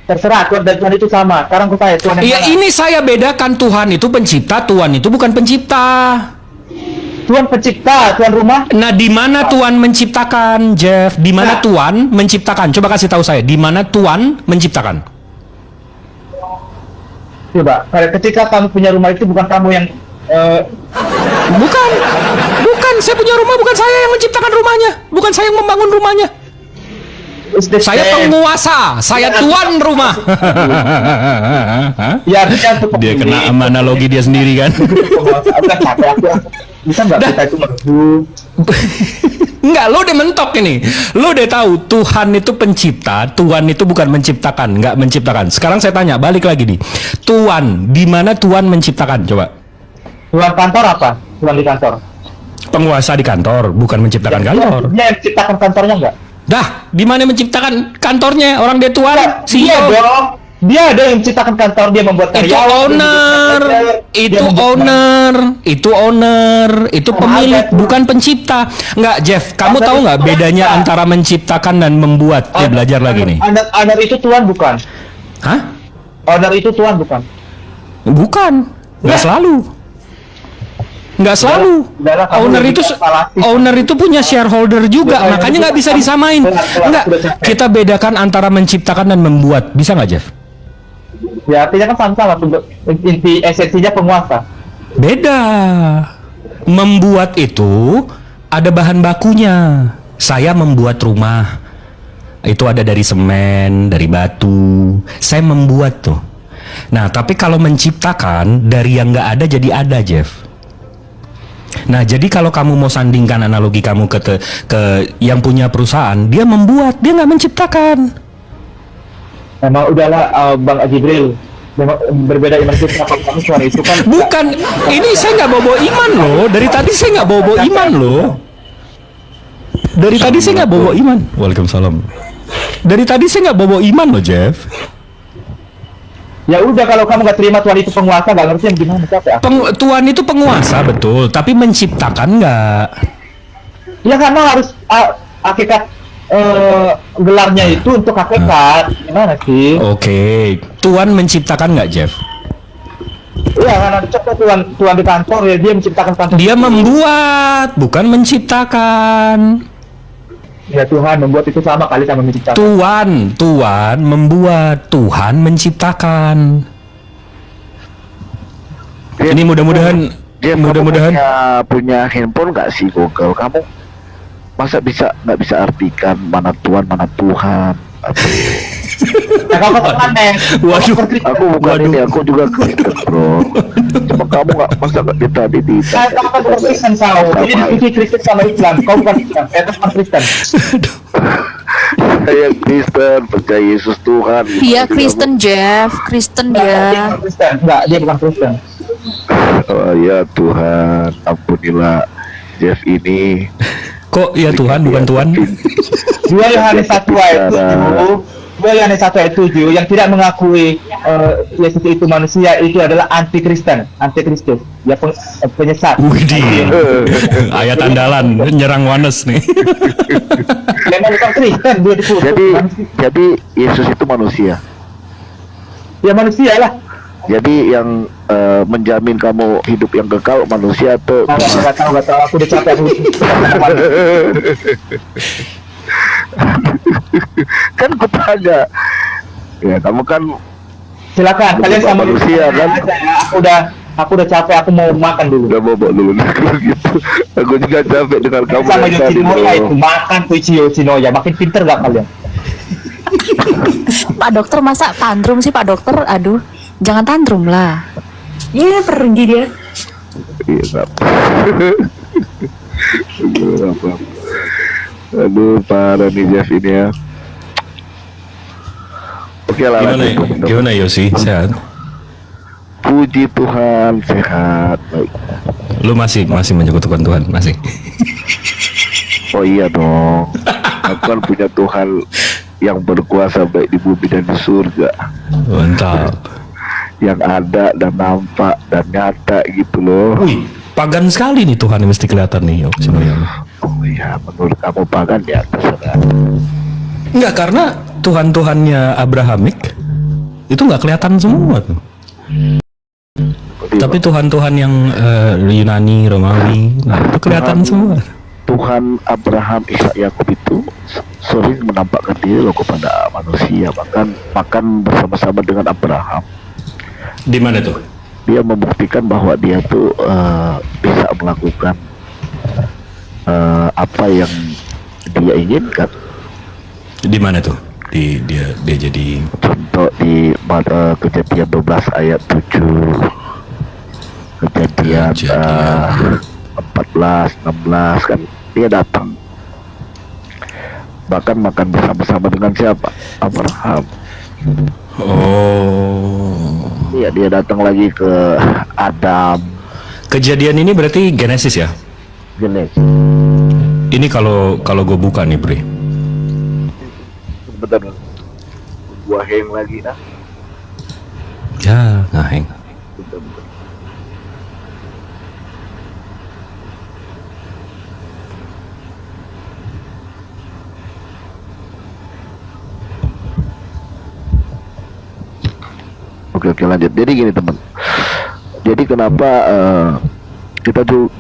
Terserah, Tuhan dan Tuhan itu sama. Sekarang aku tanya, Tuhan yang Iya, mana? ini saya bedakan Tuhan itu pencipta, Tuhan itu bukan pencipta. Tuhan pencipta, Tuhan rumah. Nah, di mana Tuhan menciptakan, Jeff? Di mana Nah. Tuhan menciptakan? Coba kasih tahu saya, di mana Tuhan menciptakan? Coba, ketika kamu punya rumah itu bukan kamu yang Bukan, saya punya rumah, bukan saya yang menciptakan rumahnya, bukan saya yang membangun rumahnya. Saya penguasa, saya tuan rumah. Ya, artinya untuk Dia kena pemilik. sama analogi dia sendiri kan. Udah capek aku. Bisa nggak kita itu merdu? Enggak, lo udah mentok ini. Lo udah tahu Tuhan itu pencipta, Tuhan itu bukan menciptakan, enggak menciptakan. Sekarang saya tanya, balik lagi nih. Tuhan, di mana Tuhan menciptakan? Coba. Tuhan kantor apa? Tuhan di kantor. Penguasa di kantor, bukan menciptakan kantor. Dia yang menciptakan kantornya nggak? Dah, di mana menciptakan kantornya? Orang dia tuan, Dia CEO. dong. Dia ada yang menciptakan kantor, dia membuat Itu karyawan, owner, itu pemilik, bukan pencipta. Enggak, Jeff, kamu tahu nggak bedanya antara menciptakan dan membuat? Dia belajar lagi nih. Owner itu Tuhan bukan? Hah? Owner itu Tuhan bukan? Bukan, nggak selalu. Nggak selalu. Udahlah, kamu Owner lebih itu kepalatif. owner itu punya shareholder juga, Udah, makanya nggak bisa kamu- disamain. udah, Enggak, udah capek. kita bedakan antara menciptakan dan membuat. Bisa nggak, Jeff? Ya artinya kan sama-sama inti esensinya penguasa. Beda. Membuat itu ada bahan bakunya. Saya membuat rumah. Itu ada dari semen, dari batu. Saya membuat tuh. Nah, tapi kalau menciptakan dari yang nggak ada jadi ada, Jeff. Nah, jadi kalau kamu mau sandingkan analogi kamu ke yang punya perusahaan, dia membuat, dia nggak menciptakan. Memang udahlah Bang Jibril. Memang berbeda iman kita kalau kamu Tuhan itu kan. Bukan, ini saya nggak bawa iman loh. Dari tadi saya nggak bawa iman loh. Dari tadi saya nggak bawa iman. Waalaikumsalam. Dari tadi saya nggak bawa iman loh, Jeff. Ya udah kalau kamu nggak terima Tuhan itu penguasa, nggak ngerti yang gimana capek aku. Tuhan itu penguasa betul, tapi menciptakan nggak. Ya karena harus hakikat gelarnya itu untuk hakikat. Gimana sih? Oke, Tuhan menciptakan nggak, Jeff? Iya karena coba Tuhan di kantor ya dia menciptakan kantor. Dia membuat, bukan menciptakan. Ya Tuhan membuat itu sama kali sama menciptakan. Tuhan membuat, Tuhan menciptakan. Ini mudah-mudahan, mudah-mudahan. punya handphone nggak sih Google? Kamu masa nggak bisa artikan mana Tuhan mana Tuhan? Nah, kalau kau aneh. Waduh. Aku bukan Waduh. ini, aku juga Kristen bro. Cuma kamu nggak tadi di. Kau kan bukan Kristen Sao. Ini diskusi Kristen sama Islam. Kau bukan Islam. Saya kan Kristen. Saya Kristen, percaya Yesus Tuhan. Dia Kristen, Jeff. Kristen Dia dia. bukan Kristen. Enggak, dia bukan Kristen. Oh ya Tuhan, ampunilah Jeff ini. Kok ya Tuhan bukan Tuhan? 2 Yohanes 1 ayat 7. 2 Yohanes 1 ayat 7 yang tidak mengakui Yesus itu manusia itu adalah anti-Kristen, anti-Kristus. Ya penyesat. Widih, ayat andalan nyerang Wanes nih. Memang bukan Kristen dia dikutuk. Jadi Yesus itu manusia. Ya manusia lah. Jadi yang menjamin kamu hidup yang kekal manusia atau Nggak tahu aku udah capek aku. kan ku tanya. Ya kamu kan Silakan kalian sama manusia, kan? Aku udah capek, aku mau makan dulu. udah bobok dulu gitu. Aku juga capek dengan kamu Sama dari tadi, Yoshinoya bro. itu makan tuh Yoshinoya, makin pinter gak kalian? Pak dokter masa tantrum sih Pak dokter? Aduh, jangan tantrum lah. Iya pergi dia. Iya nggak apa. Nggak apa. Aduh parah nih Jeff ini ya. Oke lah. Gimana Yosi? Sehat? Puji Tuhan sehat. Baik. Lu masih menyekutukan Tuhan masih? Oh iya dong. Aku kan punya Tuhan yang berkuasa baik di bumi dan di surga. Mantap. Yang ada dan nampak dan nyata gitu loh. Wih, pagan sekali nih Tuhan yang mesti kelihatan nih Yoshinoya. Oh iya, menurut kamu pagan ya terserah. Enggak, karena Tuhan-Tuhannya Abrahamik itu nggak kelihatan semua tuh. Tapi Tuhan-Tuhan yang Yunani, Romawi, nah itu kelihatan semua. Tuhan Abraham, Ishak, Yakub itu sering menampakkan diri loh kepada manusia, bahkan makan bersama-sama dengan Abraham. Di mana tuh? Dia membuktikan bahwa dia tuh bisa melakukan apa yang dia inginkan. Di mana tuh? Dia jadi Contoh di Kejadian 12 ayat 7, Kejadian 14, 16 kan dia datang, bahkan makan bersama-sama dengan siapa? Abraham. Oh. Iya, dia datang lagi ke Adam. Kejadian ini berarti Genesis ya? Genesis. Ini kalau gue buka nih, Bre. Sebentar, gua hang lagi nah. Ya, ngaheng. Bentar. Oke, lanjut. Jadi gini teman. Jadi kenapa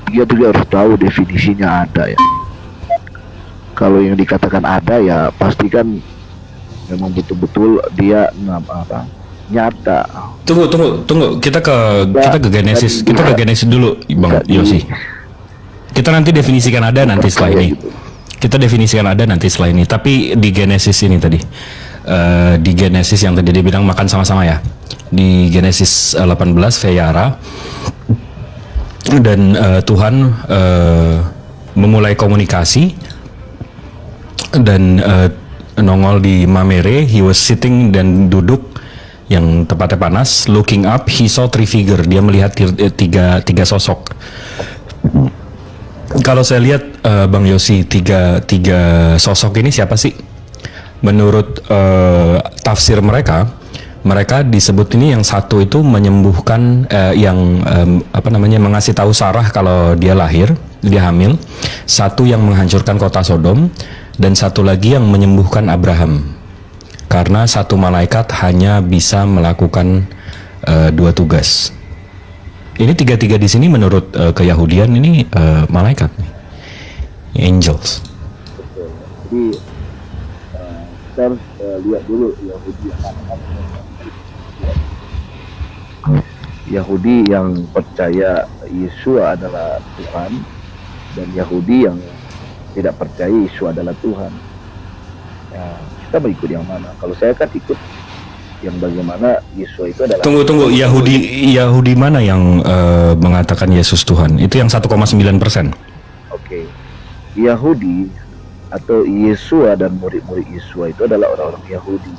dia juga harus tahu definisinya ada ya. Kalau yang dikatakan ada ya pasti kan memang betul-betul dia nyata. Tunggu. Kita ke Genesis. Kita ke Genesis dulu, Bang Yosi. Kita nanti definisikan ada nanti setelah ini. Kita definisikan ada nanti setelah ini. Tapi di Genesis ini tadi, di Genesis yang tadi dia bilang makan sama-sama ya. Di Genesis 18 Veyara dan Tuhan memulai komunikasi dan nongol di Mamere. He was sitting dan duduk yang tempatnya panas. Looking up, he saw three figure. Dia melihat tiga sosok. Kalau saya lihat Bang Yosi, tiga sosok ini siapa sih? Menurut tafsir mereka disebut ini yang satu itu menyembuhkan mengasih tahu Sarah kalau dia hamil. Satu yang menghancurkan kota Sodom, dan satu lagi yang menyembuhkan Abraham. Karena satu malaikat hanya bisa melakukan dua tugas. Ini tiga-tiga di sini menurut keyahudian ini malaikat nih. Angels. Jadi kita harus lihat dulu Yahudi yang percaya Yesus adalah Tuhan dan Yahudi yang tidak percaya Yesus adalah Tuhan. Ya, kita mau ikut yang mana? Kalau saya kan ikut yang bagaimana Yesus itu adalah. Tunggu. Yahudi mana yang mengatakan Yesus Tuhan? Itu yang 1,9%. Oke. Yahudi atau Yesua dan murid-murid Yesua itu adalah orang-orang Yahudi.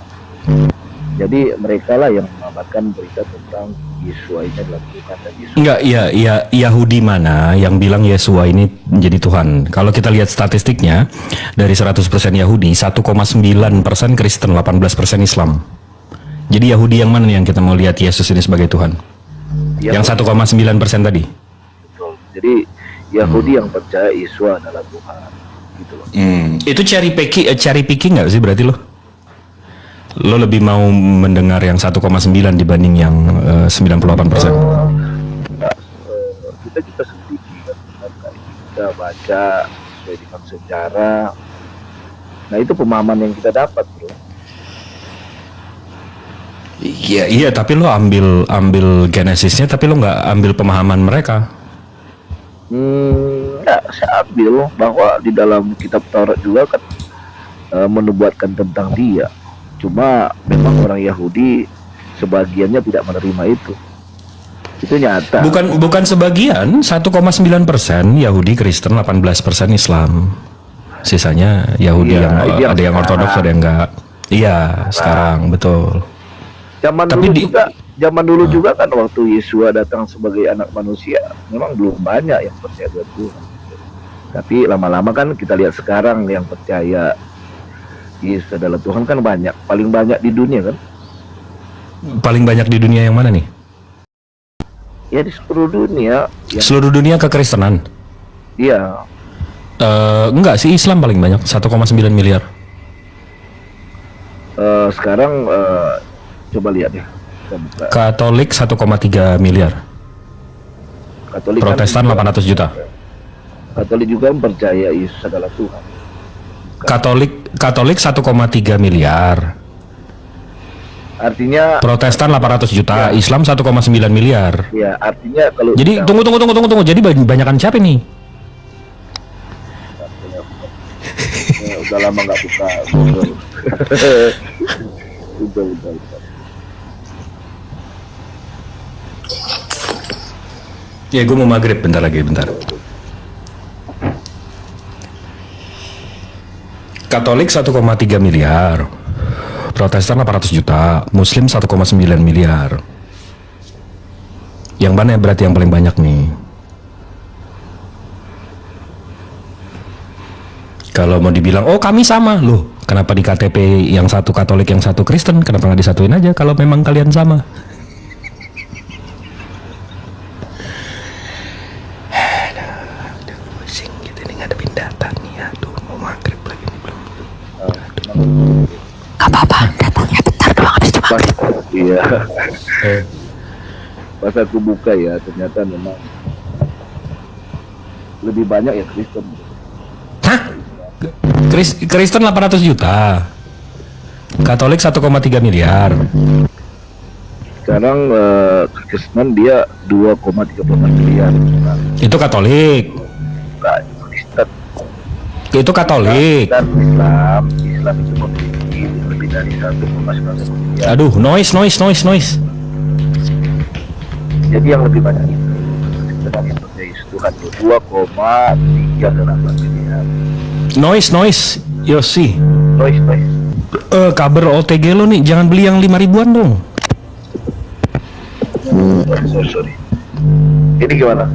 Jadi mereka lah yang mengabarkan berita tentang Yesua ini adalah Tuhan dan Yesus. Enggak, iya, Yahudi mana yang bilang Yesua ini menjadi Tuhan? Kalau kita lihat statistiknya, dari 100% Yahudi, 1,9% Kristen, 18% Islam. Jadi Yahudi yang mana yang kita mau lihat Yesus ini sebagai Tuhan? Yahudi. Yang 1,9% tadi? Betul. Jadi Yahudi yang percaya Yesua adalah Tuhan. Gitu loh. Itu cherry picking nggak sih berarti lo? Lo lebih mau mendengar yang 1,9 dibanding yang 98%? Kita sedikit kan, kita baca sesuai dengan sejarah. Nah itu pemahaman yang kita dapat, bro. Iya, tapi lo ambil Genesisnya, tapi lo nggak ambil pemahaman mereka. Enggak, saya ambil bahwa di dalam kitab Taurat juga kan menubuatkan tentang dia. Cuma memang orang Yahudi sebagiannya tidak menerima itu. Itu nyata. Bukan sebagian, 1,9% Yahudi, Kristen, 18% Islam. Sisanya Yahudi Iya, ada yang ortodoks, ada yang enggak. Iya, sekarang betul. Zaman dulu juga kan waktu Yesua datang sebagai anak manusia, memang belum banyak yang percaya dengan Tuhan. Tapi lama-lama kan kita lihat sekarang yang percaya Yesus adalah Tuhan kan banyak, paling banyak di dunia kan? Paling banyak di dunia yang mana nih? Ya di seluruh dunia. Ya. Seluruh dunia kekristenan? Iya. Enggak sih, Islam paling banyak, 1,9 miliar. Sekarang coba lihat ya. Kita buka. Katolik 1,3 miliar. Katolik Protestan kan 800 juta. Katolik juga percaya Yesus adalah Tuhan. Katolik 1,3 miliar. Artinya Protestan 800 juta, Islam 1,9 miliar. ya artinya kalau Jadi kita- tunggu. Jadi banyakan siapa nih? udah lama nggak buka Google. udah. Ya gue mau maghrib bentar lagi. Katolik 1,3 miliar, Protestan 800 juta, Muslim 1,9 miliar. Yang mana berarti yang paling banyak nih? Kalau mau dibilang, oh kami sama, loh kenapa di KTP yang satu Katolik yang satu Kristen, kenapa nggak disatuin aja kalau memang kalian sama? Pusing gitu nih ngadepin data nih, aduh mau maghrib lagi nih belum. Gak apa-apa, datangnya bentar doang habis itu maghrib. Iya. Pas aku buka ya, ternyata memang lebih banyak ya Kristen. Hah? Kristen 800 juta, Katolik 1,3 miliar. Sekarang Kristen dia 2,34 miliar. Nah, Itu Katolik. Kristen Itu Katolik. dan Islam itu memiliki lebih dari 1,9 miliar. Aduh, noise. Jadi yang lebih banyak itu Kristen yang percaya Yesus Tuhan 2,38 miliar. Noise. Yosi. Noise. Kabar OTG lo nih, jangan beli yang 5 ribuan dong. Sorry. Ini gimana?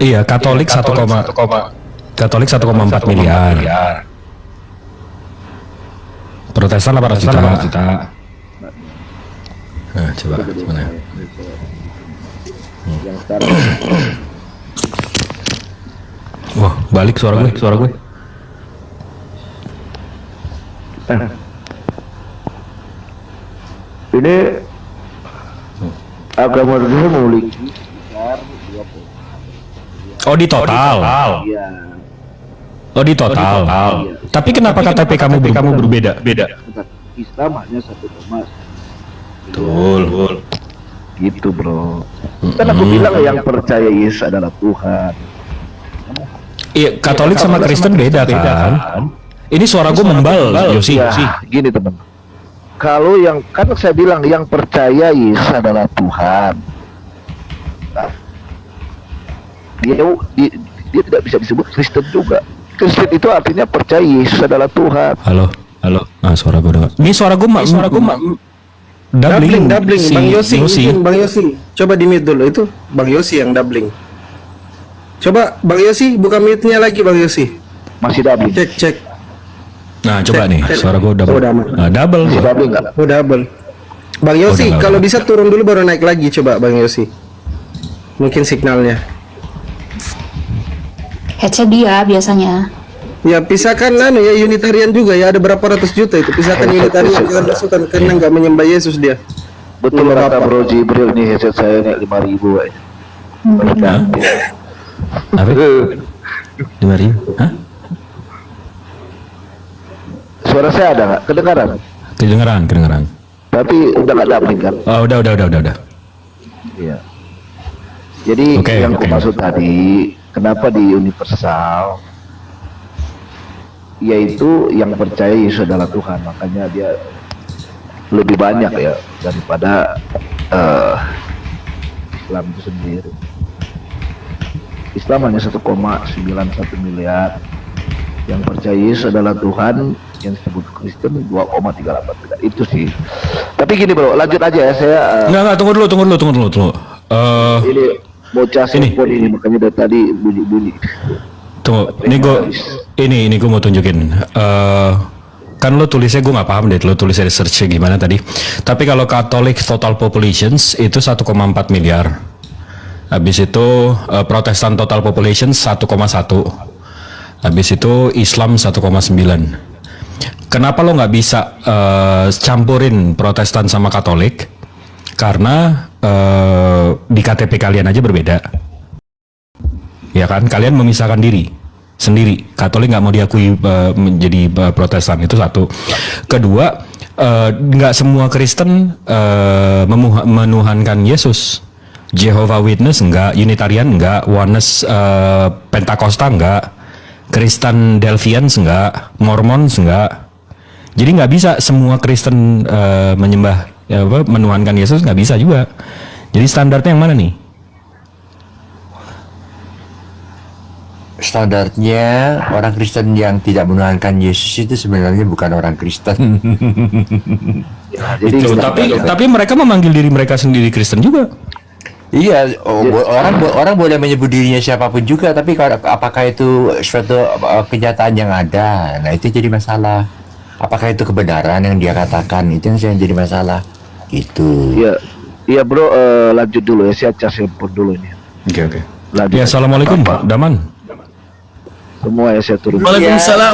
Iya, Katolik 1,4 miliar. Protestan 800 juta. Nah, coba mana? Yang sekarang Wah, balik suara gue. ini agama dunia memiliki Oh, di total. ya Oh, di total. Tapi kenapa KTP kamu berbeda? Islam hanya 1, Betul. gitu bro. Kan aku bilang yang percaya Yesus adalah Tuhan. Iya, Katolik sama Kristen beda kan? Ini suara gue membal, Yosi. Ya, gini teman. Kalau yang kan saya bilang yang percaya Yesus adalah Tuhan. Nah, dia tidak bisa disebut Kristen juga. Kristen itu artinya percaya Yesus adalah Tuhan. Halo. Ah, suara gue dengar. Ini suara gue doubling, si Bang Yosi, Yosi. Bang Yosi, coba di mute dulu, itu Bang Yosi yang doubling. Coba Bang Yosi buka mute-nya lagi Bang Yosi. Masih doubling. Cek. Nah, coba nih, suara gue double. Oh, udah aman. Nah, double Masih gua. doubling nggak? Oh, double. Bang Yosi, double. kalau bisa turun dulu baru naik lagi, coba Bang Yosi. Mungkin signalnya. Headset dia biasanya. Ya pisahkan ya Unitarian juga ya, ada berapa ratus juta itu. Pisahkan Unitarian dengan pasukan karena nggak menyembah Yesus dia. Betul Nggak kata apa-apa. Bro Jibril nih, headset saya nih 5.000 aja. Apa? 5.000? Hah? Suara saya ada nggak? Kedengaran? Kedengeran. Tapi udah nggak doubling kan? Oh, udah. Iya. Jadi Oke, yang oke. aku maksud tadi, kenapa di universal? Yaitu yang percaya Yesus adalah Tuhan, makanya dia lebih banyak ya daripada Islam itu sendiri. Islam hanya 1,91 miliar, yang percaya Yesus adalah Tuhan yang disebut Kristen 2,38 miliar. Itu sih. Tapi gini bro, lanjut aja ya saya. Enggak, tunggu dulu. Ini bocah Ini. handphone ini makanya dari tadi bunyi-bunyi. Tunggu, ini gue mau tunjukin. Kan lo tulisnya gue nggak paham deh, lo tulisnya researchnya gimana tadi. Tapi kalau Katolik total populations itu 1,4 miliar. Habis itu Protestan total population 1,1. Habis itu Islam 1,9. Kenapa lo nggak bisa campurin Protestan sama Katolik? Karena di KTP kalian aja berbeda. Ya kan, kalian memisahkan diri sendiri. Katolik nggak mau diakui menjadi Protestan, itu satu. Kedua, nggak semua Kristen menuhankan Yesus. Jehovah Witness enggak, Unitarian enggak, Oneness Pentakosta enggak, Kristen Delvians enggak, Mormons enggak. Jadi nggak bisa semua Kristen menyembah menuhankan Yesus, nggak bisa juga. Jadi standarnya yang mana nih? Standarnya orang Kristen yang tidak menuhankan Yesus itu sebenarnya bukan orang Kristen. Jadi Tapi mereka memanggil diri mereka sendiri Kristen juga. Iya, orang boleh menyebut dirinya siapapun juga, tapi apakah itu suatu kenyataan yang ada? Nah, itu jadi masalah. Apakah itu kebenaran yang dia katakan? Itu yang jadi masalah. Gitu. Iya bro, lanjut dulu ya, saya cas handphone dulu ini. Oke. Lanjut. Ya, assalamualaikum Pak Daman. Semua ya saya turun. Waalaikumsalam.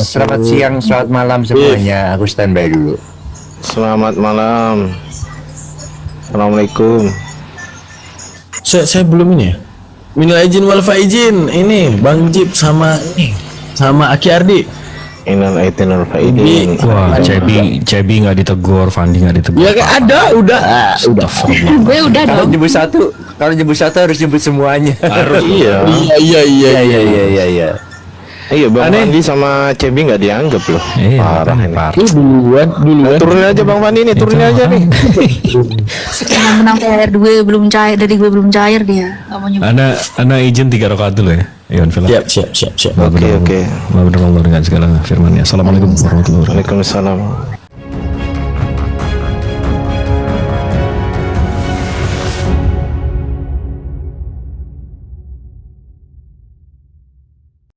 Selamat siang, selamat malam semuanya. Aku standby dulu. Selamat malam. Assalamualaikum. Saya belum ini ya. Minal izin wal faizin. Ini Bang Jip sama Aki Ardi. Innal aidin wal faidin. Wah, Cebi nggak ditegur, Fandi nggak ditegur. Ya ada, udah. Gue udah Kalau dong. nyebut satu harus nyebut semuanya. Iya. Iya. Iya, Bang Fandi sama Cebi nggak dianggap loh. Iya, Parah ini. Duluan. Turunin aja Bang Fandi nih, turunin aja nih. Yang menang THR gue belum cair, dari gue belum cair dia. Gak mau nyebut. Ana izin 3 rakaat dulu ya. Iwan Villa. Siap. Oke. Allah dengan segala firman-Nya. Assalamualaikum warahmatullahi wabarakatuh. Waalaikumsalam.